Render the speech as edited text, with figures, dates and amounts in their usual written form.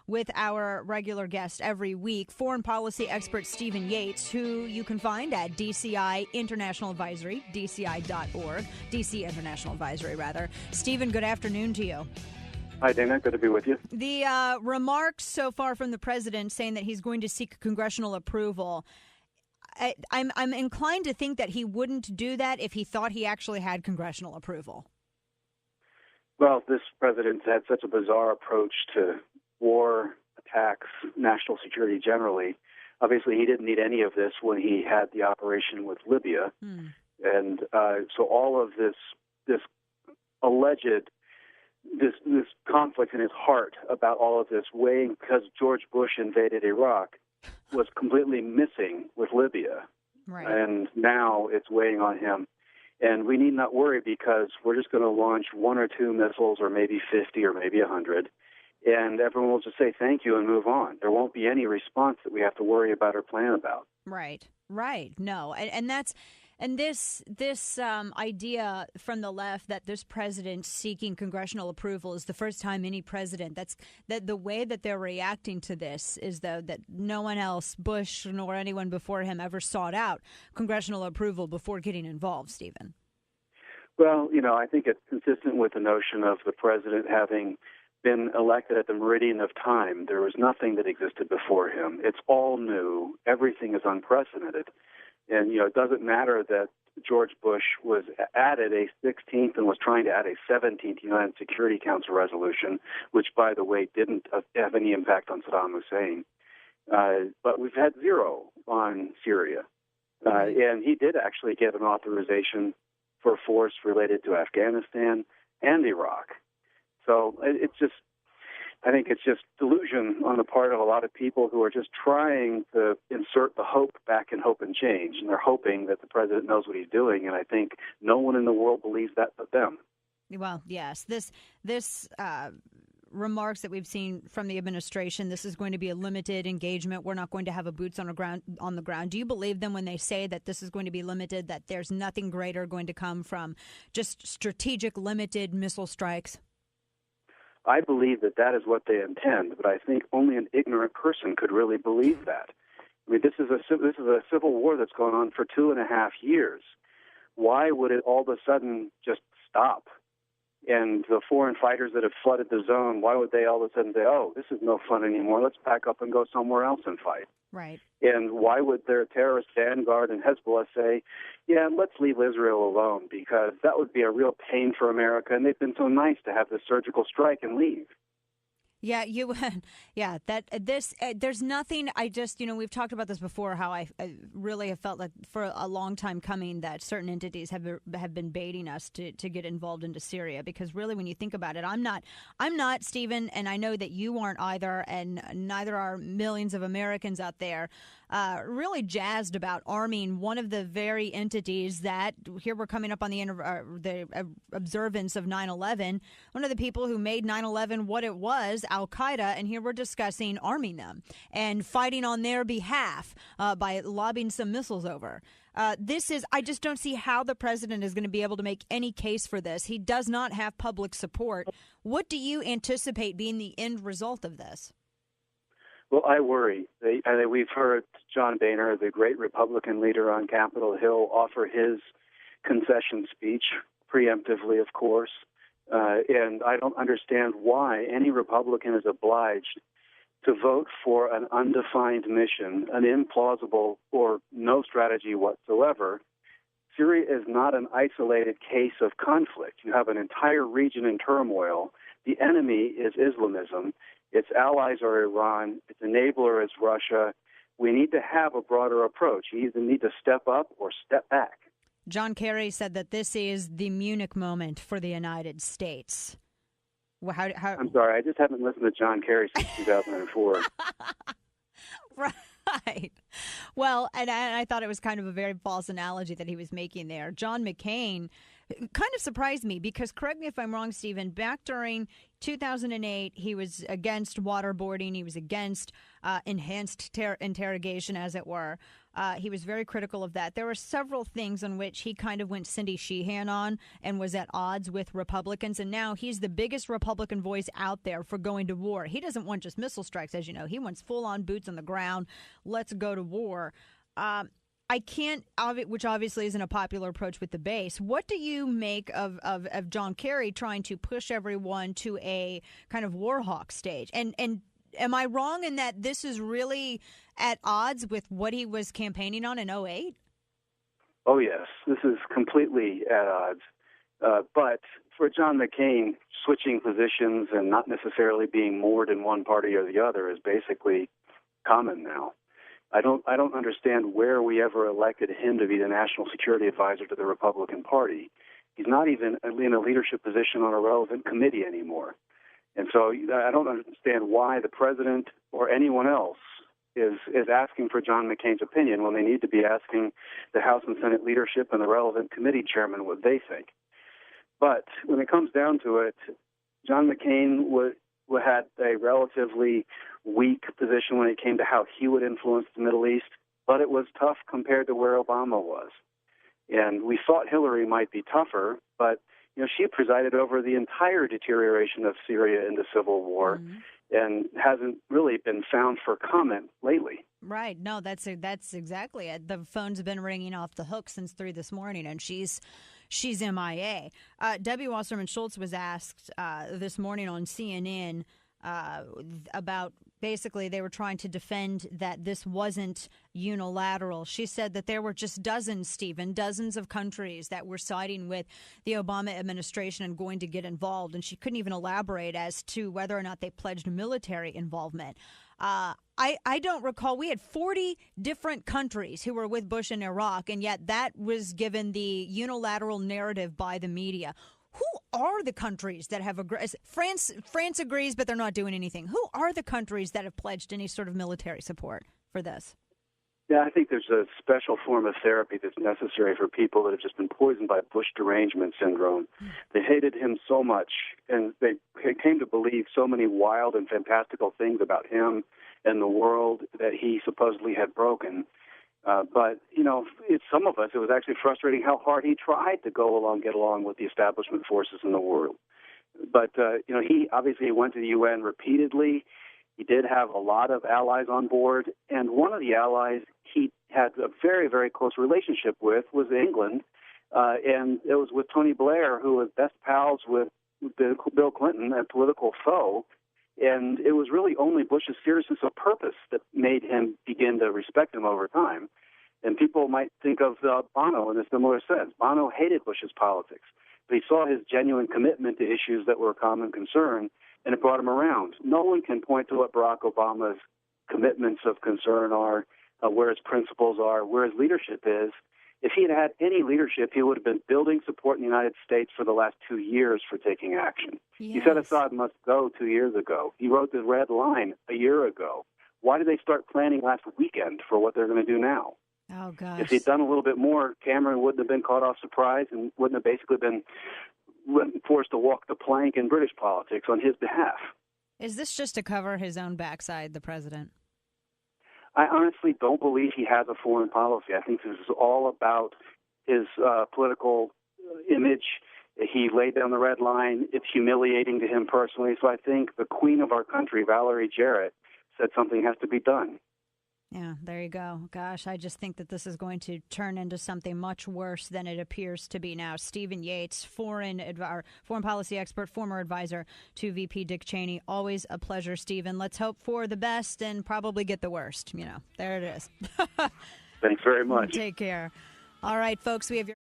with our regular guest every week, foreign policy expert Stephen Yates, who you can find at DCI International Advisory, DCI.org, DC International Advisory, rather. Stephen, good afternoon to you. Hi, Dana. Good to be with you. The remarks so far from the president saying that he's going to seek congressional approval, I'm inclined to think that he wouldn't do that if he thought he actually had congressional approval. Well, this president had such a bizarre approach to war, attacks, national security generally. Obviously, he didn't need any of this when he had the operation with Libya. And so all of this alleged this conflict in his heart about all of this weighing because George Bush invaded Iraq was completely missing with Libya. Right. And now it's weighing on him. And we need not worry because we're just going to launch 1 or 2 missiles or maybe 50 or maybe 100. And everyone will just say thank you and move on. There won't be any response that we have to worry about or plan about. Right. No. And this idea from the left that this president seeking congressional approval is the first time any president, that the way that they're reacting to this is that no one else, Bush nor anyone before him, ever sought out congressional approval before getting involved, Stephen. Well, I think it's consistent with the notion of the president having been elected at the meridian of time. There was nothing that existed before him. It's all new. Everything is unprecedented. And, it doesn't matter that George Bush was added a 16th and was trying to add a 17th United Security Council resolution, which, by the way, didn't have any impact on Saddam Hussein. But we've had 0 on Syria. And he did actually get an authorization for force related to Afghanistan and Iraq. So I think it's just delusion on the part of a lot of people who are just trying to insert the hope back in Hope and Change. And they're hoping that the president knows what he's doing. And I think no one in the world believes that but them. Well, yes, this remarks that we've seen from the administration, this is going to be a limited engagement. We're not going to have a boots on the ground. Do you believe them when they say that this is going to be limited, that there's nothing greater going to come from just strategic limited missile strikes? I believe that is what they intend, but I think only an ignorant person could really believe that. I mean, this is a civil war that's gone on for 2.5 years. Why would it all of a sudden just stop? And the foreign fighters that have flooded the zone, why would they all of a sudden say, oh, this is no fun anymore, let's pack up and go somewhere else and fight? Right. And why would their terrorist vanguard and Hezbollah say, yeah, let's leave Israel alone, because that would be a real pain for America, and they've been so nice to have this surgical strike and leave. Yeah, there's nothing. I just, we've talked about this before, how I really have felt like for a long time coming that certain entities have been baiting us to get involved into Syria, because really when you think about it, I'm not, Stephen, and I know that you aren't either, and neither are millions of Americans out there, really jazzed about arming one of the very entities that, here we're coming up on the observance of 9/11, one of the people who made 9/11 what it was, Al-Qaeda, and here we're discussing arming them and fighting on their behalf by lobbing some missiles over. I just don't see how the president is going to be able to make any case for this. He does not have public support. What do you anticipate being the end result of this? Well, I worry. We've heard John Boehner, the great Republican leader on Capitol Hill, offer his concession speech, preemptively, of course. And I don't understand why any Republican is obliged to vote for an undefined mission, an implausible or no strategy whatsoever. Syria is not an isolated case of conflict. You have an entire region in turmoil. The enemy is Islamism. Its allies are Iran. Its enabler is Russia. We need to have a broader approach. You either need to step up or step back. John Kerry said that this is the Munich moment for the United States. Well, how... I'm sorry, I just haven't listened to John Kerry since 2004. Right. Well, and I thought it was kind of a very false analogy that he was making there. John McCain kind of surprised me because, correct me if I'm wrong, Stephen, back during 2008, he was against waterboarding. He was against enhanced interrogation, as it were. He was very critical of that. There were several things on which he kind of went Cindy Sheehan on and was at odds with Republicans. And now he's the biggest Republican voice out there for going to war. He doesn't want just missile strikes, as you know. He wants full-on boots on the ground. Let's go to war. I can't, which obviously isn't a popular approach with the base. What do you make of John Kerry trying to push everyone to a kind of war hawk stage? And am I wrong in that this is really at odds with what he was campaigning on in 2008? Oh, yes. This is completely at odds. But for John McCain, switching positions and not necessarily being moored in one party or the other is basically common now. I don't understand where we ever elected him to be the national security advisor to the Republican Party. He's not even in a leadership position on a relevant committee anymore. And so I don't understand why the president or anyone else is asking for John McCain's opinion when they need to be asking the House and Senate leadership and the relevant committee chairman what they think. But when it comes down to it, John McCain had a relatively weak position when it came to how he would influence the Middle East, but it was tough compared to where Obama was. And we thought Hillary might be tougher, but she presided over the entire deterioration of Syria into civil war and hasn't really been found for comment lately. Right. No, that's exactly it. The phone's been ringing off the hook since 3 this morning, and she's MIA. Debbie Wasserman Schultz was asked this morning on CNN about basically they were trying to defend that this wasn't unilateral. She said that there were just dozens of countries that were siding with the Obama administration and going to get involved. And she couldn't even elaborate as to whether or not they pledged military involvement. I don't recall. We had 40 different countries who were with Bush in Iraq, and yet that was given the unilateral narrative by the media. Who are the countries that have agreed? France agrees, but they're not doing anything. Who are the countries that have pledged any sort of military support for this? Yeah, I think there's a special form of therapy that's necessary for people that have just been poisoned by Bush derangement syndrome. They hated him so much, and they came to believe so many wild and fantastical things about him and the world that he supposedly had broken. But, some of us, it was actually frustrating how hard he tried to get along with the establishment forces in the world. But, he obviously went to the UN repeatedly. He did have a lot of allies on board. And one of the allies he had a very, very close relationship with was England. And it was with Tony Blair, who was best pals with Bill Clinton, a political foe. And it was really only Bush's seriousness of purpose that made him begin to respect him over time. And people might think of Bono in a similar sense. Bono hated Bush's politics, but he saw his genuine commitment to issues that were a common concern, and it brought him around. No one can point to what Barack Obama's commitments of concern are, where his principles are, where his leadership is. If he had had any leadership, he would have been building support in the United States for the last 2 years for taking action. Yes. He said Assad must go 2 years ago. He wrote the red line a year ago. Why did they start planning last weekend for what they're going to do now? Oh, gosh. If he'd done a little bit more, Cameron wouldn't have been caught off surprise and wouldn't have basically been forced to walk the plank in British politics on his behalf. Is this just to cover his own backside, the president? I honestly don't believe he has a foreign policy. I think this is all about his political image. He laid down the red line. It's humiliating to him personally. So I think the queen of our country, Valerie Jarrett, said something has to be done. Yeah, there you go. Gosh, I just think that this is going to turn into something much worse than it appears to be now. Stephen Yates, foreign policy expert, former advisor to VP Dick Cheney. Always a pleasure, Stephen. Let's hope for the best and probably get the worst. There it is. Thanks very much. Take care. All right, folks, we have your